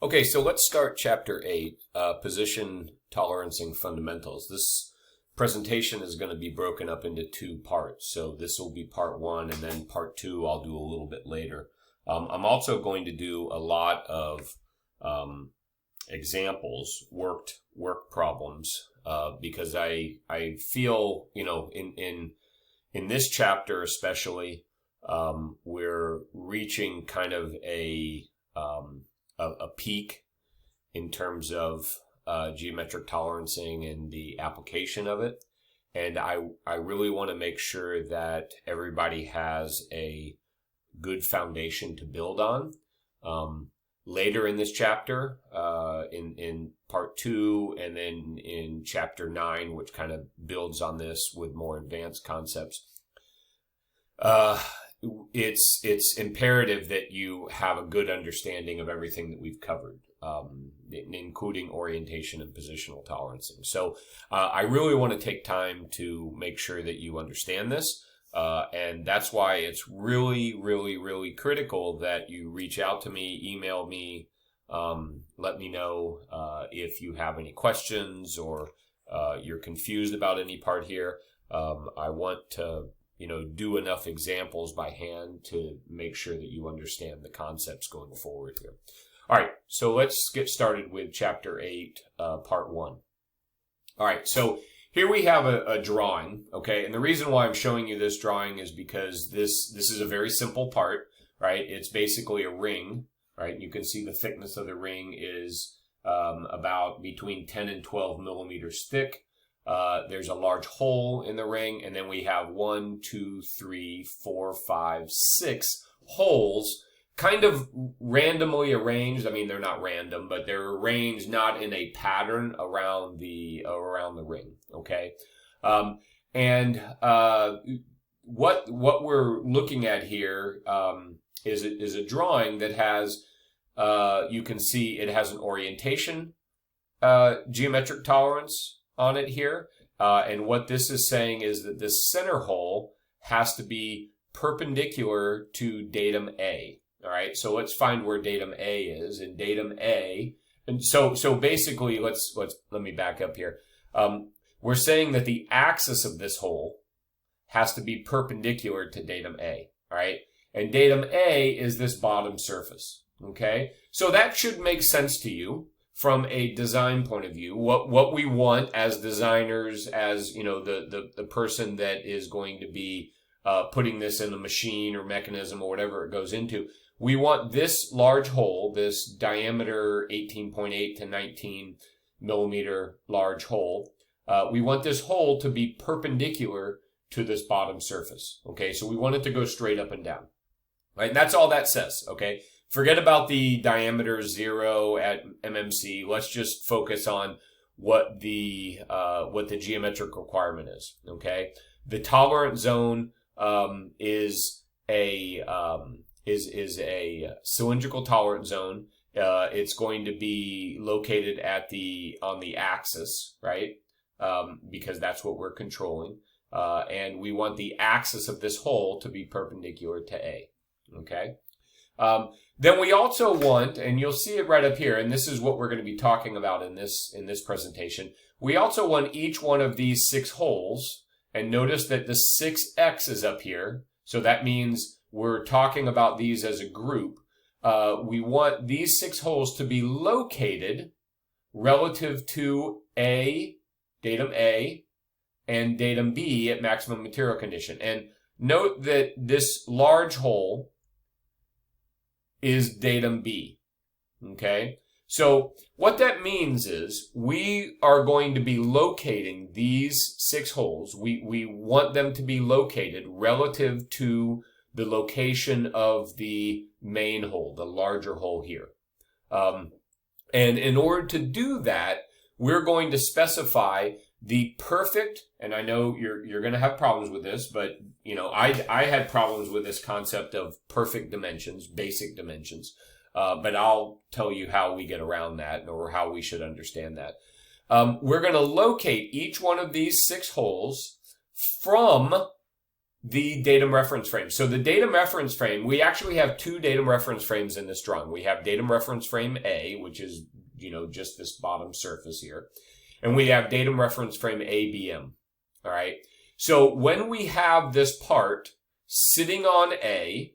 Okay, so let's start Chapter 8, Position Tolerancing Fundamentals. This presentation is going to be broken up into two parts. So this will be part one, and then part two I'll do a little bit later. I'm also going to do a lot of examples, work problems, because I feel, in this chapter especially, we're reaching kind of a peak in terms of geometric tolerancing and the application of it. And I really want to make sure that everybody has a good foundation to build on. Later in this chapter, in part two, and then in chapter 9, which kind of builds on this with more advanced concepts, it's imperative that you have a good understanding of everything that we've covered, including orientation and positional tolerancing. So I really want to take time to make sure that you understand this. And that's why it's really, really, really critical that you reach out to me, email me, let me know if you have any questions or you're confused about any part here. I want to do enough examples by hand to make sure that you understand the concepts going forward here. All right, so let's get started with Chapter 8, Part 1. All right, so here we have a drawing, okay? And the reason why I'm showing you this drawing is because this is a very simple part, right? It's basically a ring, right? You can see the thickness of the ring is about between 10 and 12 millimeters thick. There's a large hole in the ring, and then we have 1, 2, 3, 4, 5, 6 holes kind of randomly arranged. I mean, they're not random, but they're arranged not in a pattern around the ring, okay? What we're looking at here is a drawing that has, you can see it has an orientation geometric tolerance on it here. And what this is saying is that this center hole has to be perpendicular to datum A. All right, so let's find where datum A is. And datum A, and so basically, let me back up here. We're saying that the axis of this hole has to be perpendicular to datum A. All right, and datum A is this bottom surface. Okay, so that should make sense to you from a design point of view. What we want as designers, as the person that is going to be putting this in a machine or mechanism or whatever it goes into. We want this large hole, this diameter 18.8 to 19 millimeter large hole. We want this hole to be perpendicular to this bottom surface. Okay, so we want it to go straight up and down. Right, and that's all that says. Okay, forget about the diameter 0 at MMC. Let's just focus on what the geometric requirement is. Okay, the tolerance zone is a cylindrical tolerance zone. It's going to be located on the axis, right? Because that's what we're controlling. And we want the axis of this hole to be perpendicular to A. Okay. Then we also want, and you'll see it right up here, and this is what we're going to be talking about in this presentation. We also want each one of these 6 holes, and notice that the 6x is up here. So that means we're talking about these as a group. We want these 6 holes to be located relative to A, datum A, and datum B at maximum material condition. And note that this large hole is datum B, okay? So what that means is we are going to be locating these 6 holes. We want them to be located relative to the location of the main hole, the larger hole here. And in order to do that, we're going to specify the perfect, and I know you're going to have problems with this, but I had problems with this concept of perfect dimensions, basic dimensions. But I'll tell you how we get around that, or how we should understand that. We're going to locate each one of these 6 holes from the datum reference frame. So the datum reference frame, we actually have two datum reference frames in this drawing. We have datum reference frame A, which is, just this bottom surface here. And we have datum reference frame ABM. All right. So when we have this part sitting on A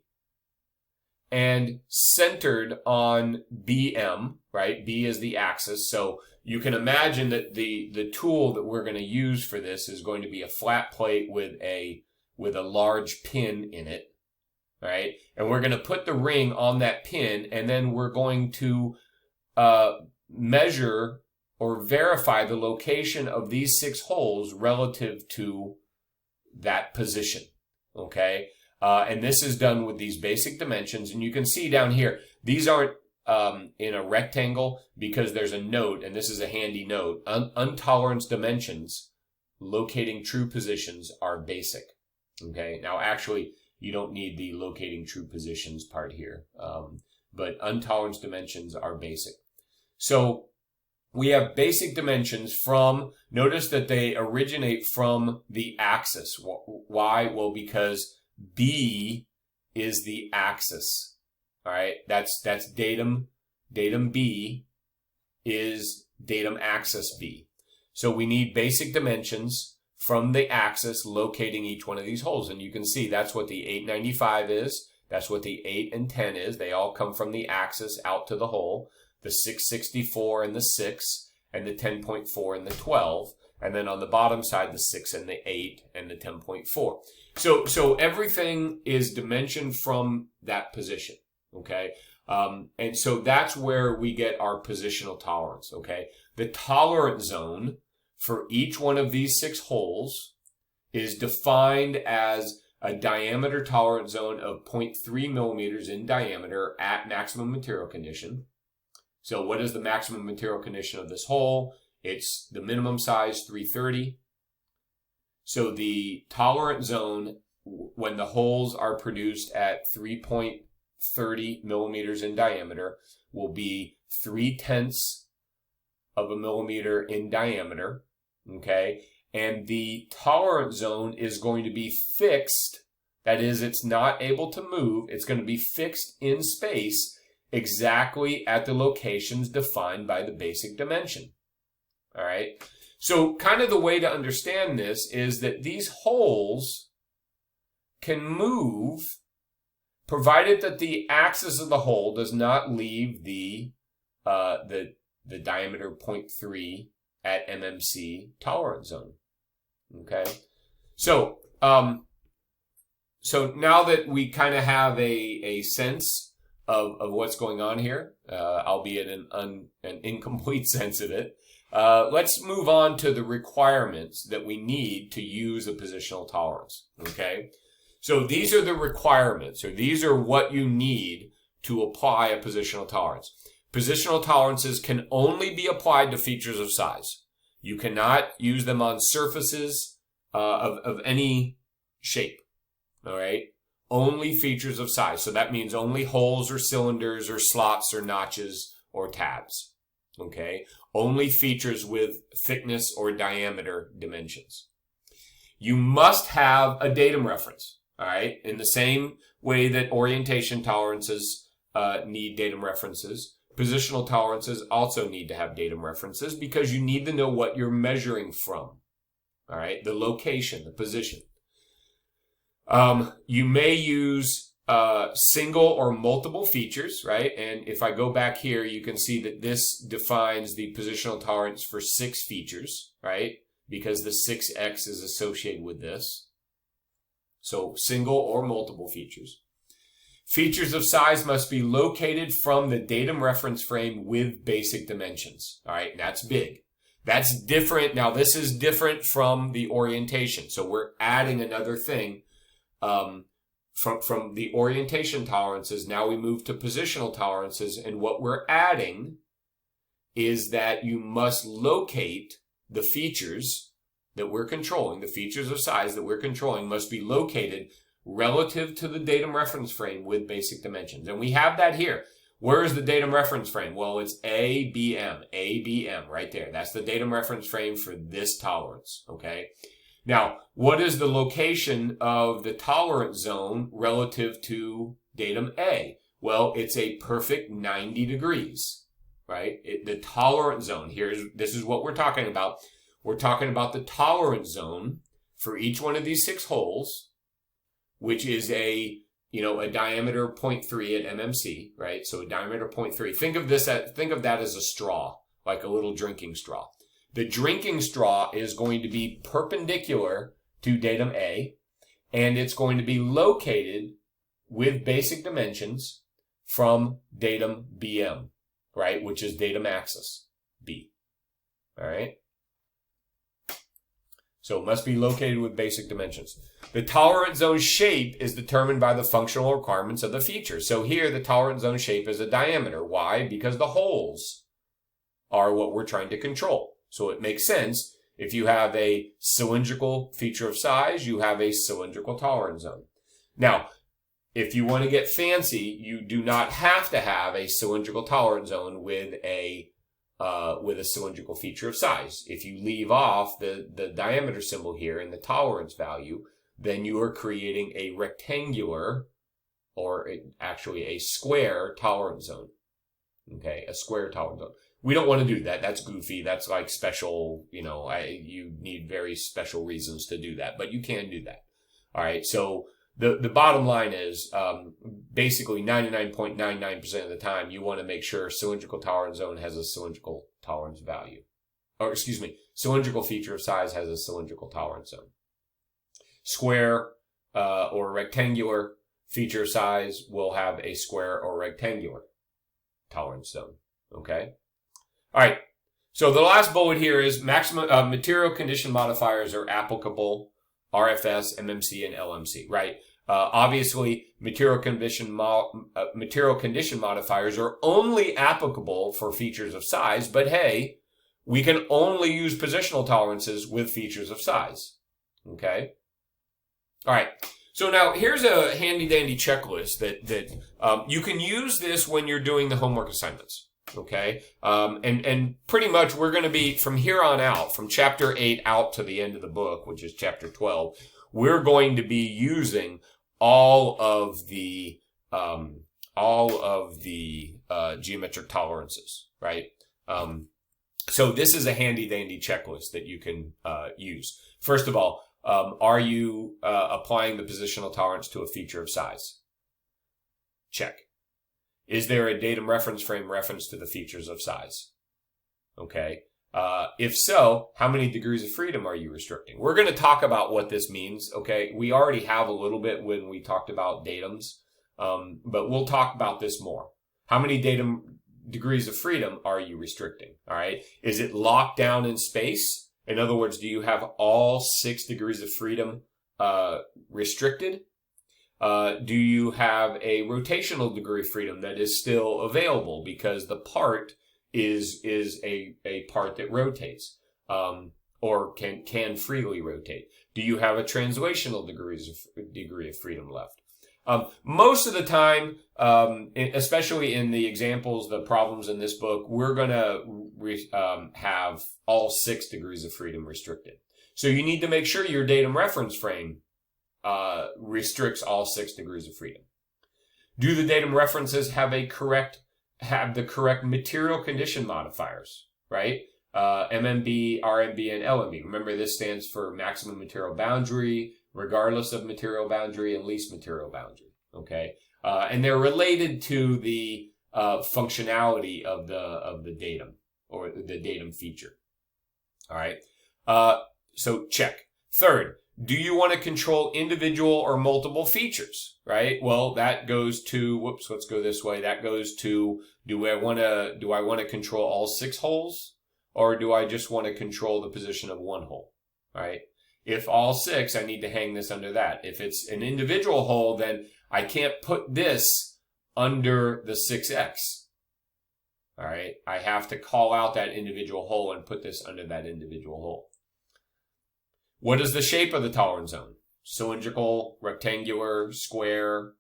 and centered on BM, right? B is the axis. So you can imagine that the tool that we're going to use for this is going to be a flat plate with a large pin in it, right? And we're going to put the ring on that pin, and then we're going to measure or verify the location of these 6 holes relative to that position, okay? And this is done with these basic dimensions, and you can see down here, these aren't in a rectangle because there's a note, and this is a handy note. Untolerance dimensions, locating true positions, are basic. Okay, now actually you don't need the locating true positions part here, but untolerance dimensions are basic. So we have basic dimensions from, notice that they originate from the axis. Why? Well, because B is the axis. All right, that's datum. Datum B is datum axis B. So we need basic dimensions from the axis locating each one of these holes. And you can see that's what the 895 is. That's what the 8 and 10 is. They all come from the axis out to the hole. The 664 and the 6 and the 10.4 and the 12. And then on the bottom side, the 6 and the 8 and the 10.4. So everything is dimensioned from that position. Okay. And so that's where we get our positional tolerance. Okay. The tolerance zone for each one of these 6 holes is defined as a diameter tolerance zone of 0.3 millimeters in diameter at maximum material condition. So what is the maximum material condition of this hole? It's the minimum size, 330. So the tolerance zone, when the holes are produced at 3.30 millimeters in diameter, will be 0.3 of a millimeter in diameter. Okay. And the tolerance zone is going to be fixed. That is, it's not able to move. It's going to be fixed in space exactly at the locations defined by the basic dimension. All right. So kind of the way to understand this is that these holes can move provided that the axis of the hole does not leave the diameter 0.3 at MMC tolerance zone. Okay. So now that we kind of have a sense of what's going on here, albeit an incomplete sense of it, let's move on to the requirements that we need to use a positional tolerance. Okay. So these are the requirements, or these are what you need to apply a positional tolerance. Positional tolerances can only be applied to features of size. You cannot use them on surfaces of any shape. All right. Only features of size. So that means only holes or cylinders or slots or notches or tabs. Okay. Only features with thickness or diameter dimensions. You must have a datum reference. All right. In the same way that orientation tolerances need datum references, positional tolerances also need to have datum references because you need to know what you're measuring from. All right. The location, the position. You may use single or multiple features, right? And if I go back here, you can see that this defines the positional tolerance for 6 features, right? Because the 6x is associated with this. So single or multiple features. Features of size must be located from the datum reference frame with basic dimensions. All right, that's big. That's different. Now, this is different from the orientation. So we're adding another thing from the orientation tolerances. Now we move to positional tolerances. And what we're adding is that you must locate the features that we're controlling, the features of size that we're controlling must be located relative to the datum reference frame with basic dimensions. And we have that here. Where is the datum reference frame? Well, it's ABM right there. That's the datum reference frame for this tolerance, okay? Now, what is the location of the tolerance zone relative to datum A? Well, it's a perfect 90 degrees, right? The tolerance zone this is what we're talking about. We're talking about the tolerance zone for each one of these 6 holes, which is a diameter of 0.3 at MMC, right? So a diameter of 0.3. Think of that as a straw, like a little drinking straw. The drinking straw is going to be perpendicular to datum A, and it's going to be located with basic dimensions from datum BM, right? Which is datum axis B, all right? So it must be located with basic dimensions. The tolerance zone shape is determined by the functional requirements of the feature. So here, the tolerance zone shape is a diameter. Why? Because the holes are what we're trying to control. So it makes sense. If you have a cylindrical feature of size, you have a cylindrical tolerance zone. Now, if you want to get fancy, you do not have to have a cylindrical tolerance zone with a cylindrical feature of size. If you leave off the diameter symbol here in the tolerance value, then you are creating a rectangular, or actually a square tolerance zone. Okay, a square tolerance zone. We don't want to do that. That's goofy. That's like special, you need very special reasons to do that, but you can do that. All right. So the bottom line is, basically 99.99% of the time, you want to make sure cylindrical tolerance zone has a cylindrical tolerance value. Cylindrical feature of size has a cylindrical tolerance zone. Square, or rectangular feature of size will have a square or rectangular tolerance zone. Okay. All right. So the last bullet here is maximum material condition modifiers are applicable RFS, MMC, and LMC, right? Obviously, material condition modifiers are only applicable for features of size, but hey, we can only use positional tolerances with features of size. Okay? All right. So now here's a handy dandy checklist that you can use this when you're doing the homework assignments. Okay. And pretty much we're going to be from here on out, from chapter 8 out to the end of the book, which is chapter 12, we're going to be using all of the geometric tolerances, right? So this is a handy dandy checklist that you can use. First of all, are you applying the positional tolerance to a feature of size? Check. Is there a datum reference frame reference to the features of size? Okay. If so, how many degrees of freedom are you restricting? We're going to talk about what this means. Okay. We already have a little bit when we talked about datums. But we'll talk about this more. How many datum degrees of freedom are you restricting? All right. Is it locked down in space? In other words, do you have all 6 degrees of freedom, restricted? Do you have a rotational degree of freedom that is still available because the part is a part that rotates, or can freely rotate? Do you have a translational degree of freedom left? Most of the time, especially in the examples, the problems in this book, we're going to have all 6 degrees of freedom restricted. So you need to make sure your datum reference frame restricts all 6 degrees of freedom. Do the datum references have the correct material condition modifiers, right? MMB, RMB, and LMB. Remember, this stands for maximum material boundary, regardless of material boundary, and least material boundary. Okay, and they're related to the functionality of the datum, or the datum feature. All right. So check. Third, do you want to control individual or multiple features? Right. Well, that goes to, let's go this way. That goes to, do I want to control all 6 holes, or do I just want to control the position of 1 hole? Right. If all 6, I need to hang this under that. If it's an individual hole, then I can't put this under the 6x. All right. I have to call out that individual hole and put this under that individual hole. What is the shape of the tolerance zone? Cylindrical, rectangular, square.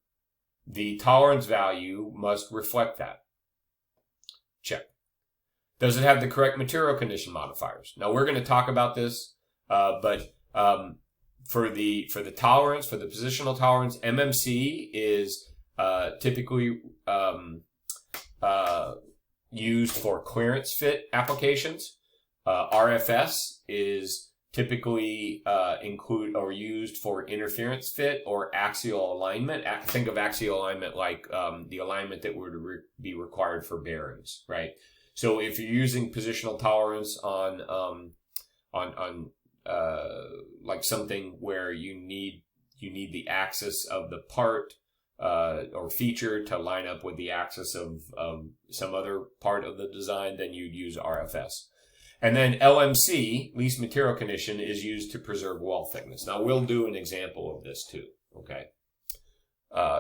The tolerance value must reflect that. Check. Does it have the correct material condition modifiers? Now, we're going to talk about this, but For the tolerance, for the positional tolerance, MMC is typically used for clearance fit applications. RFS is typically include or used for interference fit or axial alignment. Think of axial alignment like the alignment that would be required for bearings, right? So if you're using positional tolerance on like something where you need the axis of the part or feature to line up with the axis of some other part of the design, then you'd use RFS. And then LMC, least material condition, is used to preserve wall thickness. Now we'll do an example of this too, okay?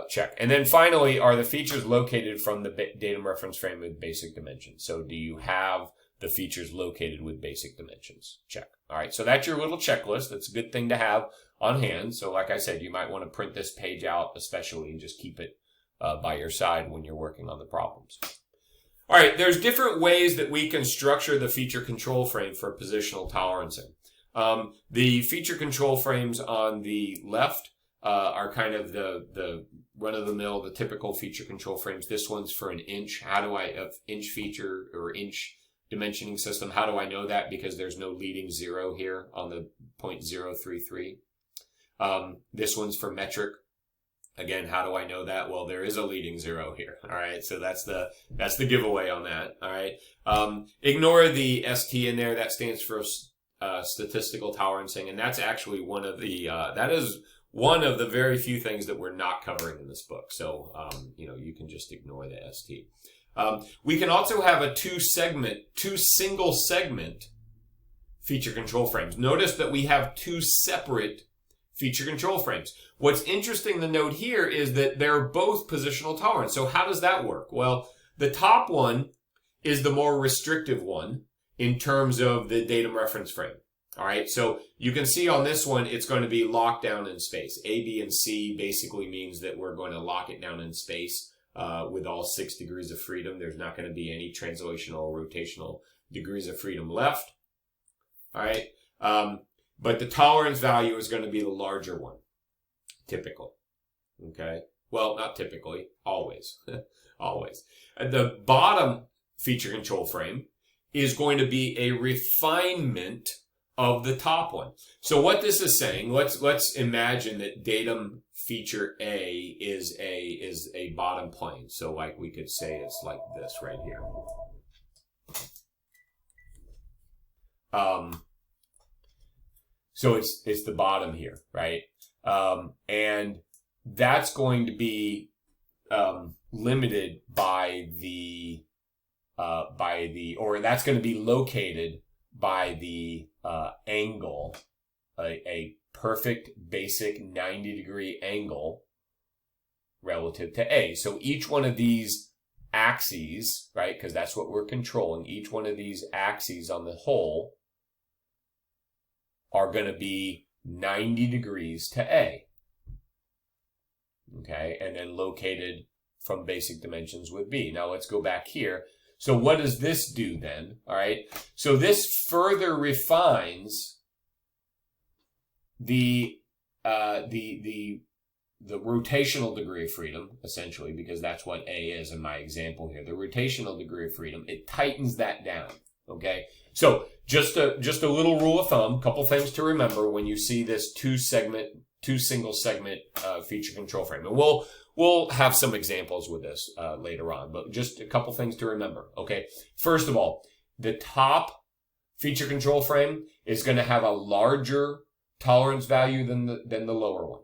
Check. And then finally, are the features located from the datum reference frame with basic dimensions? So do you have the features located with basic dimensions? Check. All right, so that's your little checklist. That's a good thing to have on hand. So like I said, you might want to print this page out especially and just keep it by your side when you're working on the problems. All right, there's different ways that we can structure the feature control frame for positional tolerancing. The feature control frames on the left are kind of the run-of-the-mill, the typical feature control frames. This one's for an inch. How do I, inch feature or inch dimensioning system, how do I know that? Because there's no leading zero here on the 0.033. This one's for metric. Again, how do I know that? Well, there is a leading zero here. All right. So that's the giveaway on that. All right. Ignore the ST in there. That stands for statistical tolerancing. And that's actually one of the very few things that we're not covering in this book. So, you can just ignore the ST. We can also have a two single segment feature control frames. Notice that we have two separate feature control frames. What's interesting to note here is that they're both positional tolerance. So how does that work? Well, the top one is the more restrictive one in terms of the datum reference frame. All right. So you can see on this one, it's going to be locked down in space. A, B, and C basically means that we're going to lock it down in space with all 6 degrees of freedom. There's not going to be any translational or rotational degrees of freedom left. All right. But the tolerance value is going to be the larger one, typically. Okay. Well, not typically, always, always. At the bottom feature control frame is going to be a refinement of the top one. So what this is saying, let's imagine that datum feature A is a bottom plane. So like we could say it's like this right here. So it's the bottom here, right? And that's going to be limited by that's going to be located by the angle, a perfect basic 90-degree angle relative to A. So each one of these axes, right, because that's what we're controlling, each one of these axes on the whole are going to be 90 degrees to A. Okay, and then located from basic dimensions with B. Now let's go back here. So what does this do then? All right, so this further refines the rotational degree of freedom, essentially, because that's what A is in my example here. The rotational degree of freedom, it tightens that down. Okay, so just a little rule of thumb, couple things to remember when you see this two single segment feature control frame. And we'll have some examples with this later on, but just a couple things to remember. Okay, first of all, the top feature control frame is going to have a larger tolerance value than the lower one.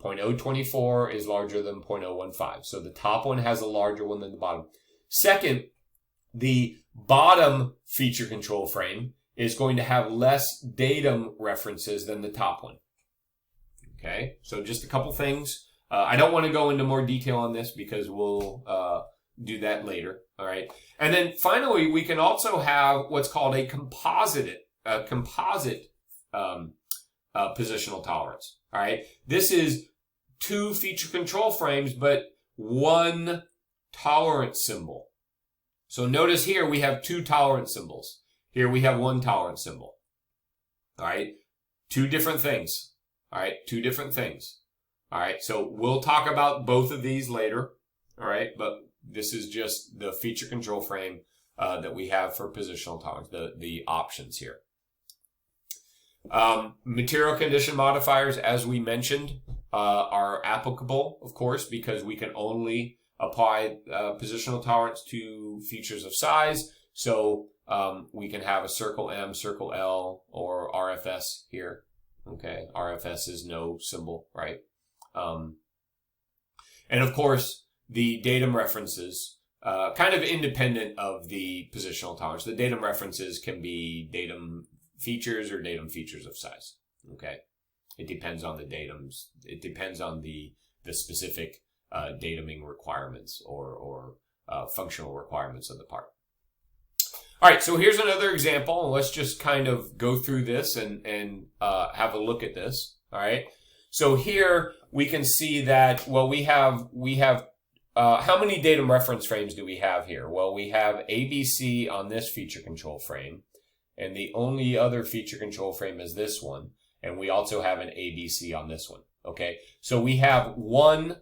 0.024 is larger than 0.015. So the top one has a larger one than the bottom. Second, the bottom feature control frame is going to have less datum references than the top one. Okay, so just a couple things. I don't want to go into more detail on this because we'll do that later. All right, and then finally, we can also have what's called a composite positional tolerance. All right, this is two feature control frames, but one tolerance symbol. So notice here we have two tolerance symbols. Here we have one tolerance symbol. All right, Two different things. All right, two different things. All right, so we'll talk about both of these later. All right, but this is just the feature control frame that we have for positional tolerance, the options here. Material condition modifiers, as we mentioned, are applicable, of course, because we can only apply positional tolerance to features of size. So we can have a circle M, circle L, or RFS here. Okay, RFS is no symbol, right? And of course, the datum references, kind of independent of the positional tolerance. The datum references can be datum features or datum features of size. Okay, it depends on the datums. It depends on the specific datuming requirements or functional requirements of the part. All right, so here's another example. Let's just kind of go through this and have a look at this. All right, so here we can see that, well, we have how many datum reference frames do we have here? Well, we have ABC on this feature control frame, and the only other feature control frame is this one, and we also have an ABC on this one. Okay, so we have one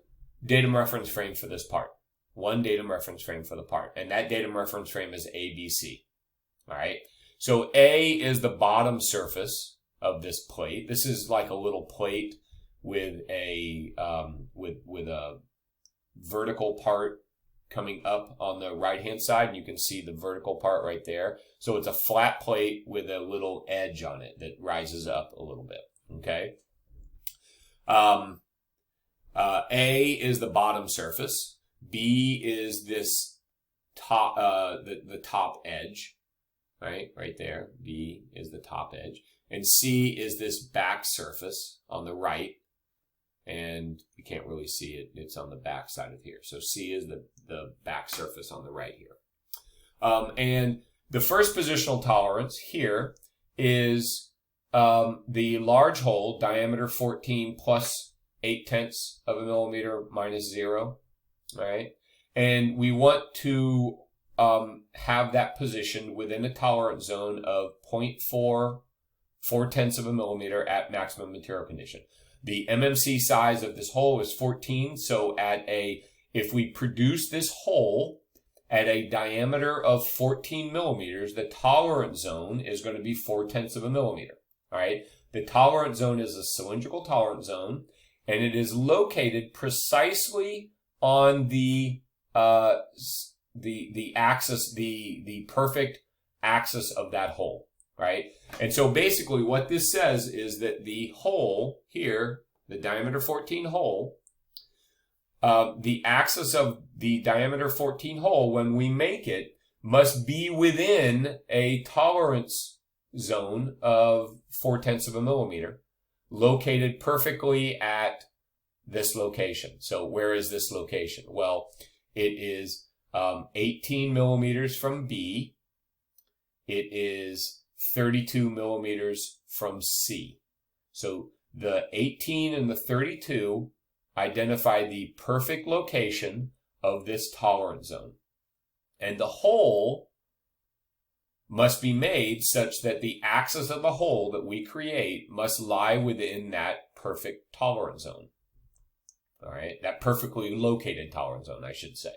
datum reference frame for this part, one datum reference frame for the part, and that datum reference frame is ABC. All right, so A is the bottom surface of this plate. This is like a little plate with a with a vertical part coming up on the right hand side, and you can see the vertical part right there. So it's a flat plate with a little edge on it that rises up a little bit. Okay. A is the bottom surface. B is this top the top edge, right there. B is the top edge, and C is this back surface on the right. And you can't really see it. It's on the back side of here. So C is the back surface on the right here. And the first positional tolerance here is the large hole, diameter 14 plus 0.8 of a millimeter minus 0. All right. And we want to have that positioned within a tolerance zone of 0.4 of a millimeter at maximum material condition. The MMC size of this hole is 14, so if we produce this hole at a diameter of 14 millimeters, the tolerance zone is going to be 0.4 of a millimeter. All right, the tolerance zone is a cylindrical tolerance zone, and it is located precisely on the axis, the perfect axis of that hole. Right? And so basically what this says is that the hole here, the diameter 14 hole, the axis of the diameter 14 hole, when we make it, must be within a tolerance zone of 0.4 of a millimeter, located perfectly at this location. So where is this location? Well, it is 18 millimeters from B. It is 32 millimeters from C. So the 18 and the 32 identify the perfect location of this tolerance zone. And the hole must be made such that the axis of the hole that we create must lie within that perfect tolerance zone. All right, that perfectly located tolerance zone, I should say.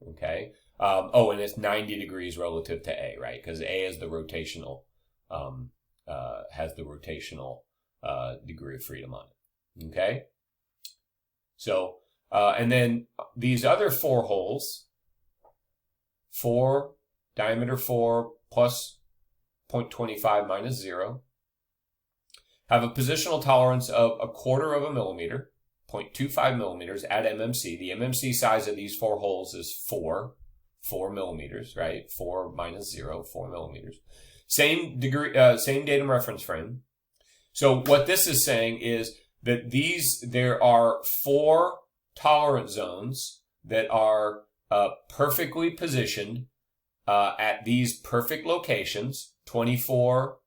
Okay. And it's 90 degrees relative to A, right? Because A is the rotational, has the rotational degree of freedom on it. Okay. So, and then these other four holes, diameter 4 plus 0.25 minus 0, have a positional tolerance of 1/4 of a millimeter, 0.25 millimeters at MMC. The MMC size of these four holes is 4 millimeters, right? 4 minus 0, 4 millimeters. Same degree, same datum reference frame. So what this is saying is that there are 4 tolerance zones that are perfectly positioned at these perfect locations, 24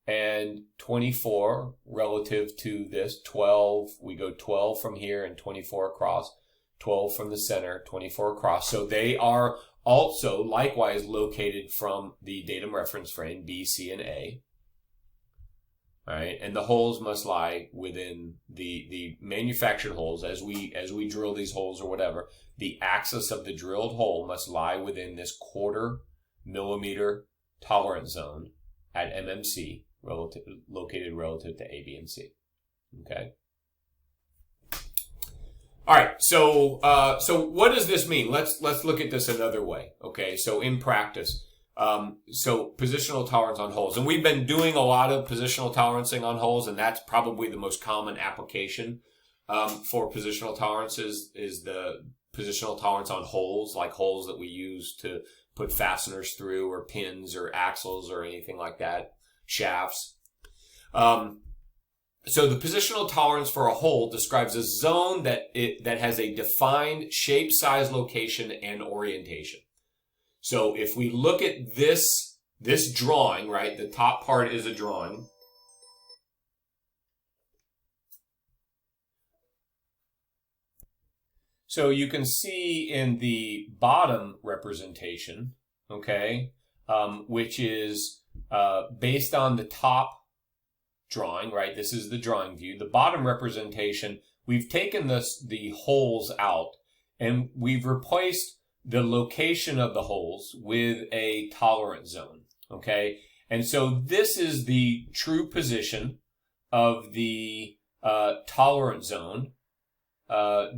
and 24 relative to this 12. We go 12 from here and 24 across, 12 from the center, 24 across. So they are also likewise located from the datum reference frame B, C, and A. All right, and the holes must lie within the manufactured holes. As we drill these holes or whatever, the axis of the drilled hole must lie within this 1/4 millimeter tolerance zone at MMC, located relative to A, B, and C. Okay. All right. So what does this mean? Let's look at this another way. Okay. So in practice. So positional tolerance on holes, and we've been doing a lot of positional tolerancing on holes, and that's probably the most common application for positional tolerances is the positional tolerance on holes, like holes that we use to put fasteners through, or pins, or axles, or anything like that, shafts. So the positional tolerance for a hole describes a zone that has a defined shape, size, location, and orientation. So if we look at this drawing, right, the top part is a drawing. So you can see in the bottom representation, okay, which is based on the top drawing, right? This is the drawing view. The bottom representation, we've taken the holes out, and we've replaced the location of the holes with a tolerance zone, okay? And so this is the true position of the tolerance zone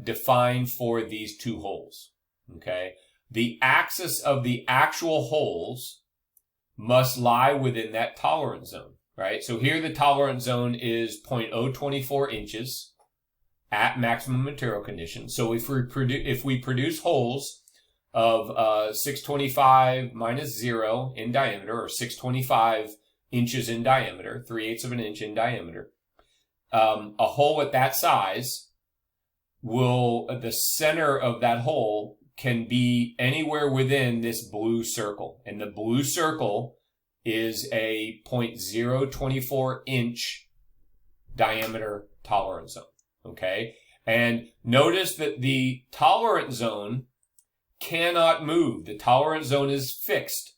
defined for these two holes, okay? The axis of the actual holes must lie within that tolerance zone, right? So here the tolerance zone is 0.024 inches at maximum material conditions. So if we produce holes of 625 minus 0 in diameter, or 625 inches in diameter, 3/8 of an inch in diameter, a hole at that size the center of that hole can be anywhere within this blue circle. And the blue circle is a 0.024 inch diameter tolerance zone, okay? And notice that the tolerance zone cannot move. The tolerance zone is fixed,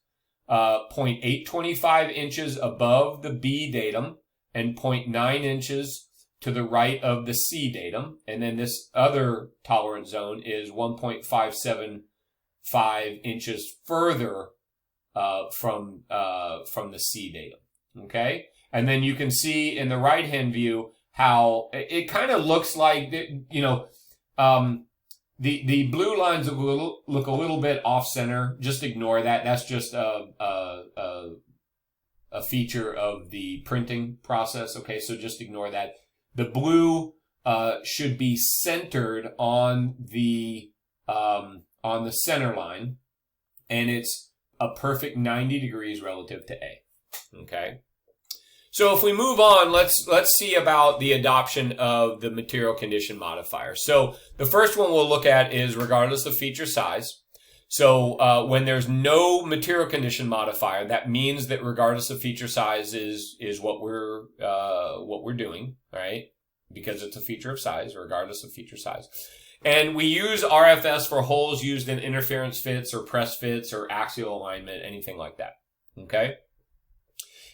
0.825 inches above the B datum and 0.9 inches to the right of the C datum. And then this other tolerance zone is 1.575 inches further from the C datum. Okay? And then you can see in the right-hand view how it kind of looks like, the blue lines look a little bit off-center. Just ignore that. That's just a feature of the printing process. Okay, so just ignore that. The blue should be centered on the center line, and it's a perfect 90 degrees relative to A. Okay. So if we move on, let's see about the adoption of the material condition modifier. So the first one we'll look at is regardless of feature size. So when there's no material condition modifier, that means that regardless of feature size is what we're doing, right? Because it's a feature of size, regardless of feature size. And we use RFS for holes used in interference fits or press fits or axial alignment, anything like that. Okay.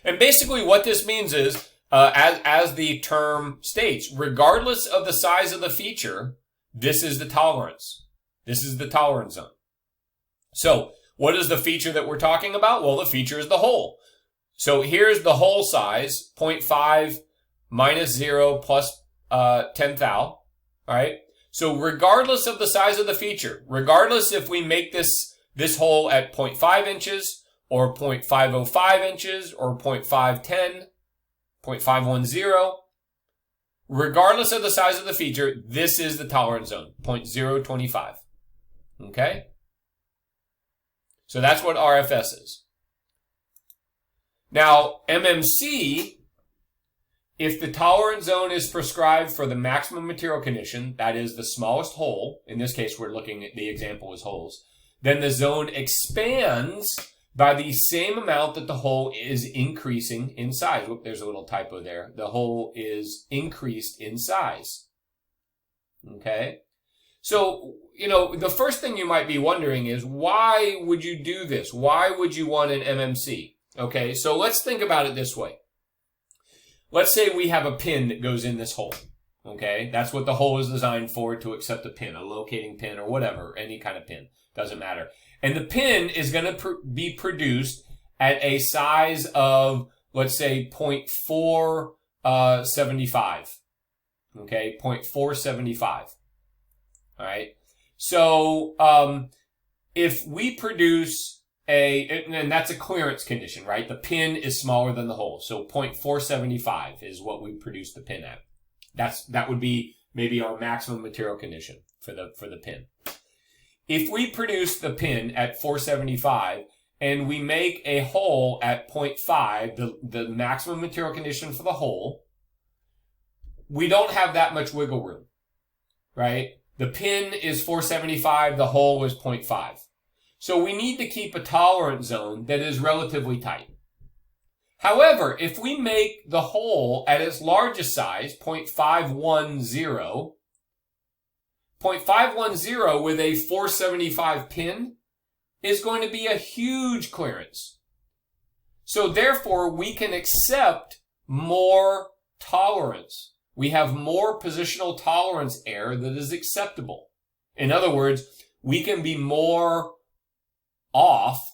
And basically what this means is, as the term states, regardless of the size of the feature, this is the tolerance. This is the tolerance zone. So what is the feature that we're talking about? Well, the feature is the hole. So here's the hole size, 0.5 minus 0 plus 10 thou, right? So regardless of the size of the feature, regardless if we make this hole at 0.5 inches, or 0.505 inches, or 0.510, 0.510. Regardless of the size of the feature, this is the tolerance zone, 0.025. Okay? So that's what RFS is. Now, MMC, if the tolerance zone is prescribed for the maximum material condition, that is the smallest hole, in this case we're looking at the example as holes, then the zone expands by the same amount that the hole is increasing in size. Whoop, there's a little typo there. The hole is increased in size. Okay? So, the first thing you might be wondering is, why would you do this? Why would you want an MMC? Okay, so let's think about it this way. let's say we have a pin that goes in this hole. Okay, that's what the hole is designed for, to accept a pin, a locating pin or whatever, any kind of pin, doesn't matter. And the pin is going to be produced at a size of, let's say, 0.475. Okay, 0.475. All right. So, if we produce and that's a clearance condition, right? The pin is smaller than the hole. So 0.475 is what we produce the pin at. That would be maybe our maximum material condition for the pin. If we produce the pin at 475 and we make a hole at 0.5, the maximum material condition for the hole, we don't have that much wiggle room, right? The pin is 475, the hole is 0.5. So we need to keep a tolerance zone that is relatively tight. However, if we make the hole at its largest size, 0.510, 0.510 with a 475 pin is going to be a huge clearance. So therefore, we can accept more tolerance. We have more positional tolerance error that is acceptable. In other words, we can be more off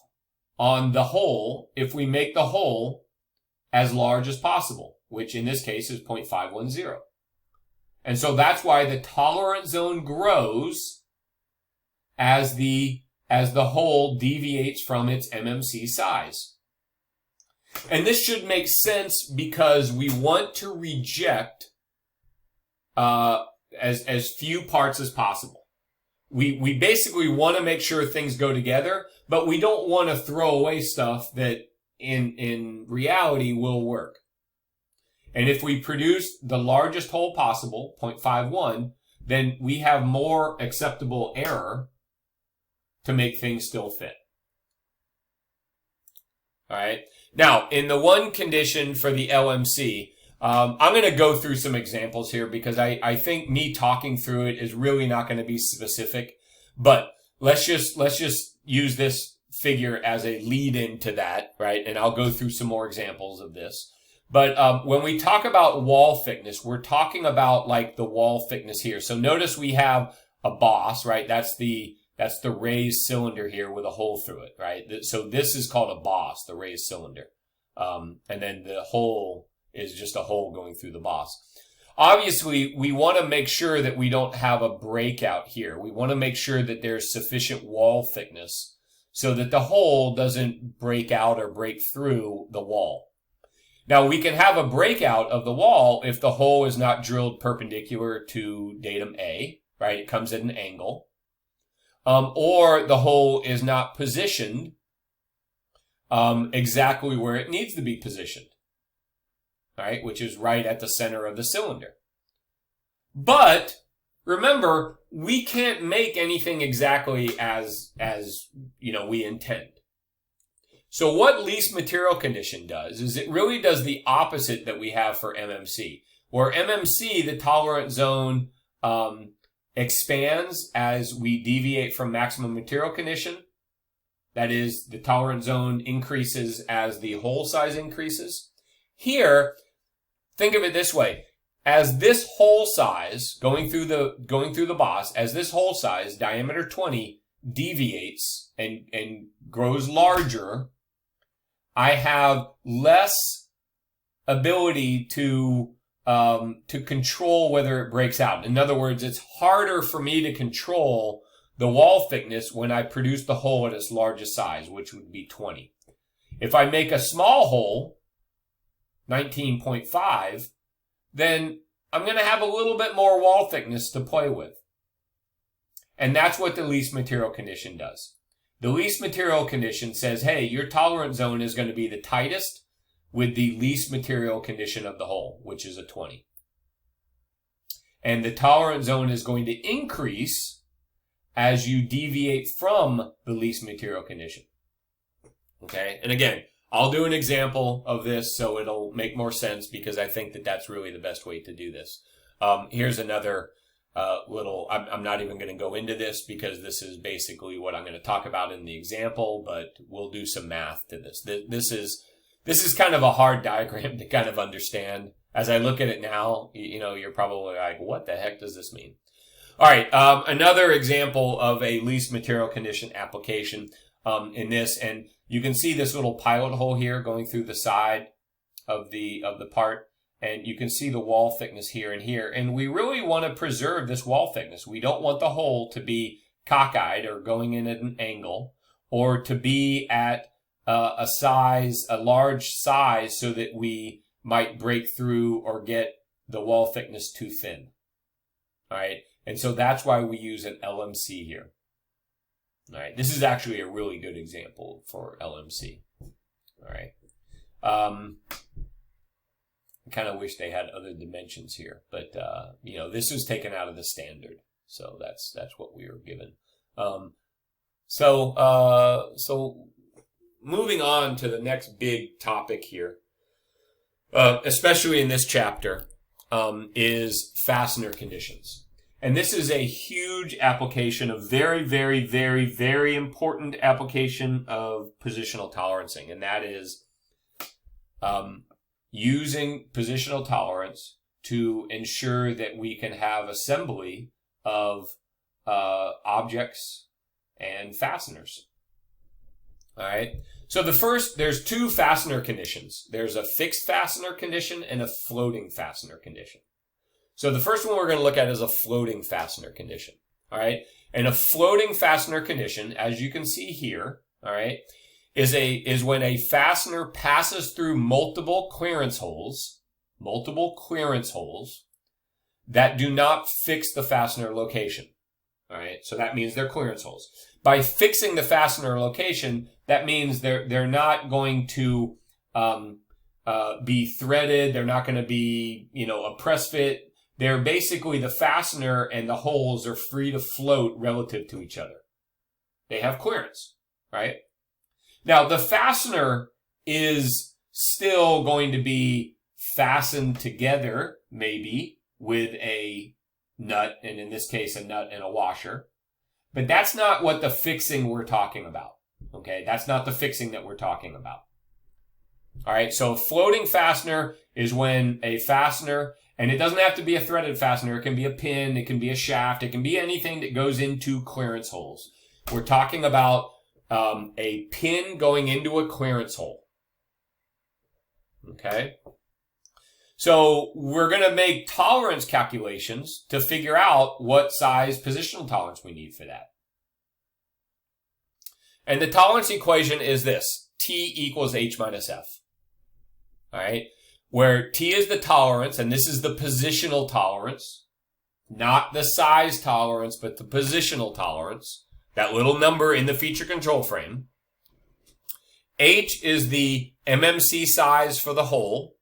on the hole if we make the hole as large as possible, which in this case is 0.510. And so that's why the tolerance zone grows as the hole deviates from its MMC size. And this should make sense because we want to reject as few parts as possible. We basically want to make sure things go together, but we don't want to throw away stuff that in reality will work. And if we produce the largest hole possible, 0.51, then we have more acceptable error to make things still fit. All right. Now, in the one condition for the LMC, I'm going to go through some examples here because I think me talking through it is really not going to be specific, but let's just use this figure as a lead into that, right? And I'll go through some more examples of this. But when we talk about wall thickness, we're talking about like the wall thickness here. So notice we have a boss, right? That's the raised cylinder here with a hole through it, right? So this is called a boss, the raised cylinder. And then the hole is just a hole going through the boss. Obviously, we want to make sure that we don't have a breakout here. We want to make sure that there's sufficient wall thickness so that the hole doesn't break out or break through the wall. Now, we can have a breakout of the wall if the hole is not drilled perpendicular to datum A, right? It comes at an angle. Or the hole is not positioned exactly where it needs to be positioned, right? Which is right at the center of the cylinder. But remember, we can't make anything exactly as we intend. So what least material condition does is it really does the opposite that we have for MMC. Where MMC, the tolerance zone, expands as we deviate from maximum material condition. That is, the tolerance zone increases as the hole size increases. Here, think of it this way. As this hole size, going through the boss, as this hole size, diameter 20, deviates and grows larger, I have less ability to control whether it breaks out. In other words, it's harder for me to control the wall thickness when I produce the hole at its largest size, which would be 20. If I make a small hole, 19.5, then I'm going to have a little bit more wall thickness to play with. And that's what the least material condition does. The least material condition says, hey, your tolerance zone is going to be the tightest with the least material condition of the hole, which is a 20. And the tolerance zone is going to increase as you deviate from the least material condition. Okay? And again, I'll do an example of this so it'll make more sense because I think that that's really the best way to do this. Here's another I'm not even going to go into this because this is basically what I'm going to talk about in the example, but we'll do some math to this. This is kind of a hard diagram to kind of understand. As I look at it now, you're probably like, what the heck does this mean? All right, another example of a least material condition application in this, and you can see this little pilot hole here going through the side of the part, and you can see the wall thickness here and here, and we really want to preserve this wall thickness. We don't want the hole to be cockeyed or going in at an angle, or to be at a large size so that we might break through or get the wall thickness too thin. All right. And so that's why we use an LMC here. All right. This is actually a really good example for LMC. All right. I kind of wish they had other dimensions here, but, this was taken out of the standard. So that's what we were given. So moving on to the next big topic here, especially in this chapter, is fastener conditions. And this is a huge application, a very, very, very, very important application of positional tolerancing. And that is using positional tolerance to ensure that we can have assembly of objects and fasteners. All right. So there's two fastener conditions. There's a fixed fastener condition and a floating fastener condition. So the first one we're going to look at is a floating fastener condition. All right. And a floating fastener condition, as you can see here, all right, is when a fastener passes through multiple clearance holes that do not fix the fastener location. All right. So that means they're clearance holes. By fixing the fastener location, that means they're not going to be threaded. They're not going to be, a press fit. They're basically, the fastener and the holes are free to float relative to each other. They have clearance, right? Now, the fastener is still going to be fastened together, maybe, with a nut, and in this case, a nut and a washer. But that's not what the fixing we're talking about, okay? That's not the fixing that we're talking about. All right, so a floating fastener is when a fastener, and it doesn't have to be a threaded fastener. It can be a pin. It can be a shaft. It can be anything that goes into clearance holes. We're talking about a pin going into a clearance hole. Okay? So we're going to make tolerance calculations to figure out what size positional tolerance we need for that. And the tolerance equation is this: T equals H minus F. All right? Where T is the tolerance, and this is the positional tolerance, not the size tolerance, but the positional tolerance, that little number in the feature control frame. H is the MMC size for the hole,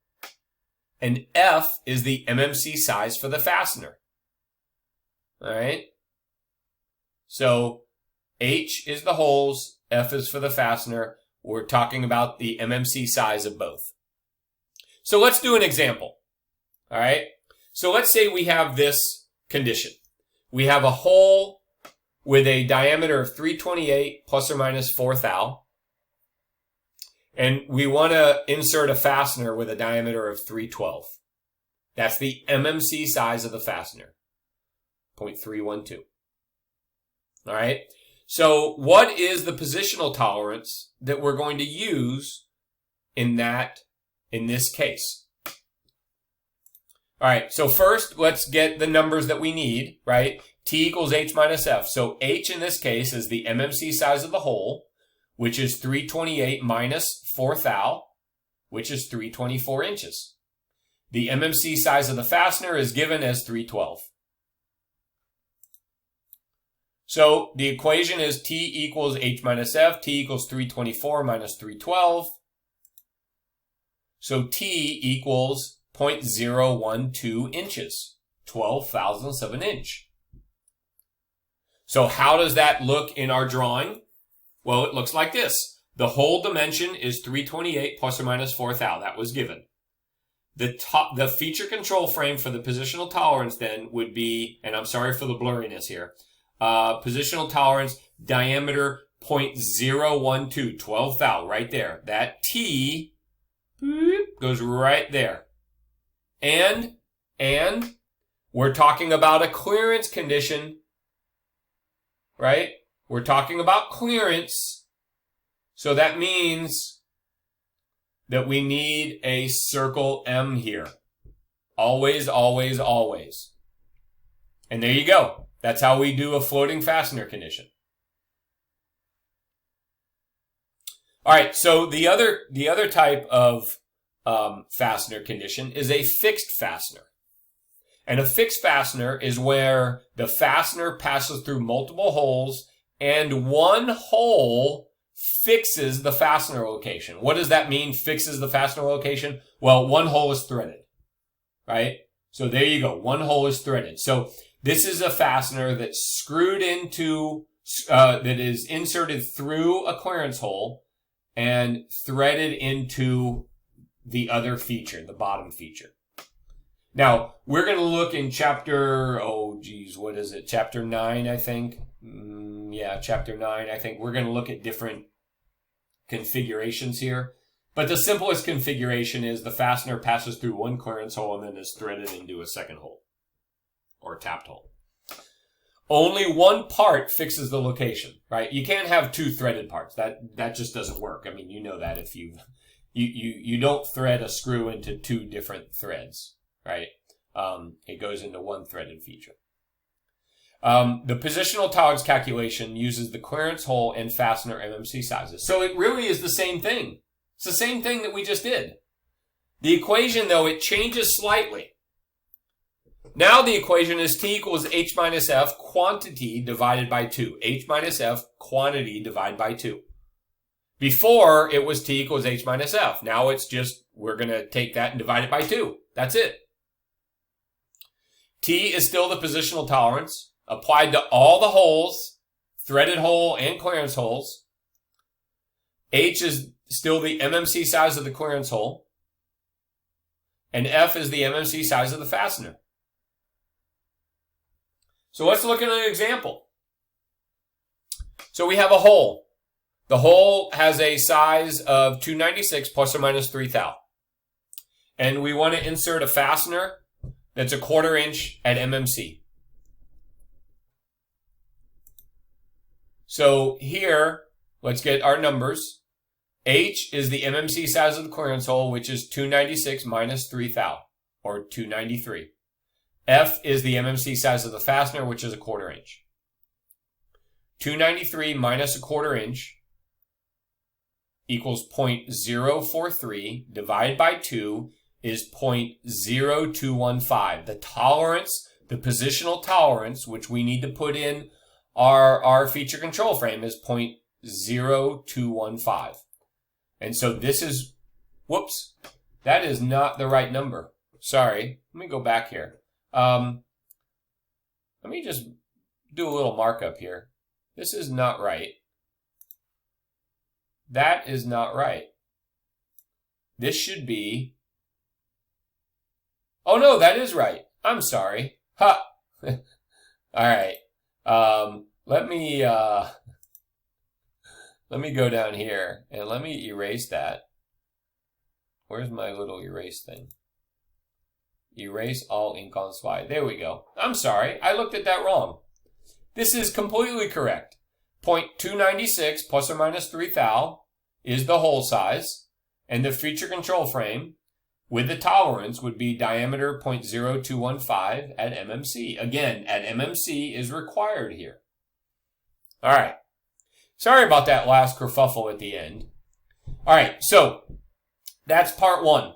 and F is the MMC size for the fastener. All right? So H is the holes, F is for the fastener. We're talking about the MMC size of both. So let's do an example. All right? So let's say we have this condition. We have a hole with a diameter of 328 plus or minus 4 thou. And we want to insert a fastener with a diameter of 312. That's the MMC size of the fastener, 0.312. All right? So what is the positional tolerance that we're going to use in this case? All right, so first, let's get the numbers that we need, right? T equals H minus F. So H in this case is the MMC size of the hole, which is 328 minus 4 thou, which is 324 inches. The MMC size of the fastener is given as 312. So the equation is T equals H minus F. T equals 324 minus 312. So T equals 0.012 inches, 12,000ths of an inch. So how does that look in our drawing? Well, it looks like this. The hole dimension is 328 plus or minus 4 thou. That was given. The feature control frame for the positional tolerance then would be, and I'm sorry for the blurriness here, positional tolerance diameter 0.012, 12 thou, right there. That T goes right there. And we're talking about a clearance condition, right? We're talking about clearance. So that means that we need a circle M here. Always, always, always. And there you go. That's how we do a floating fastener condition. All right, so the other type of fastener condition is a fixed fastener. And a fixed fastener is where the fastener passes through multiple holes and one hole fixes the fastener location. What does that mean, fixes the fastener location? Well, one hole is threaded, right? So there you go. One hole is threaded. So this is a fastener that's screwed into, that is inserted through a clearance hole and threaded into the other feature, the bottom feature. Now, we're going to look in chapter, chapter 9, I think. Chapter 9, I think. We're going to look at different configurations here. But the simplest configuration is the fastener passes through one clearance hole and then is threaded into a second hole. Or tapped hole. Only one part fixes the location, right? You can't have two threaded parts. That just doesn't work. I mean, you know that if you don't thread a screw into two different threads. Right? It goes into one threaded feature. The positional tolerance calculation uses the clearance hole and fastener MMC sizes. So it really is the same thing. It's the same thing that we just did. The equation, though, it changes slightly. Now the equation is T equals H minus F quantity divided by 2. H minus F quantity divided by 2. Before, it was T equals H minus F. Now it's just, we're going to take that and divide it by 2. That's it. T is still the positional tolerance applied to all the holes, threaded hole and clearance holes. H is still the MMC size of the clearance hole. And F is the MMC size of the fastener. So let's look at an example. So we have a hole. The hole has a size of 296 plus or minus 3 thou. And we want to insert a fastener that's 1/4 inch at MMC. So here, let's get our numbers. H is the MMC size of the clearance hole, which is 296 minus 3 thou, or 293. F is the MMC size of the fastener, which is 1/4 inch. 293 minus 1/4 inch equals 0.043 divided by 2 is 0.0215. The tolerance, the positional tolerance, which we need to put in our feature control frame, is 0.0215. And so this is, whoops, that is not the right number. Sorry, let me go back here. Let me just do a little markup here. This is not right. That is not right. This should be, oh no, that is right. I'm sorry. Ha! All right. Let me go down here and let me erase that. Where's my little erase thing? Erase all ink on slide. There we go. I'm sorry. I looked at that wrong. This is completely correct. 0.296 plus or minus 3 thou is the hole size, and the feature control frame with the tolerance would be diameter 0.0215 at MMC. Again, at MMC is required here. All right. Sorry about that last kerfuffle at the end. All right, so that's part 1.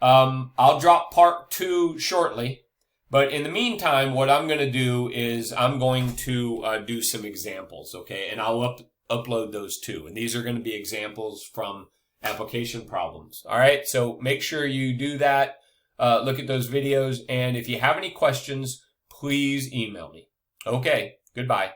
I'll drop part 2 shortly, but in the meantime, what I'm going to do is I'm going to do some examples, okay? And I'll upload those too. And these are going to be examples from application problems. All right, so make sure you do that. Look at those videos. And if you have any questions, please email me. Okay, goodbye.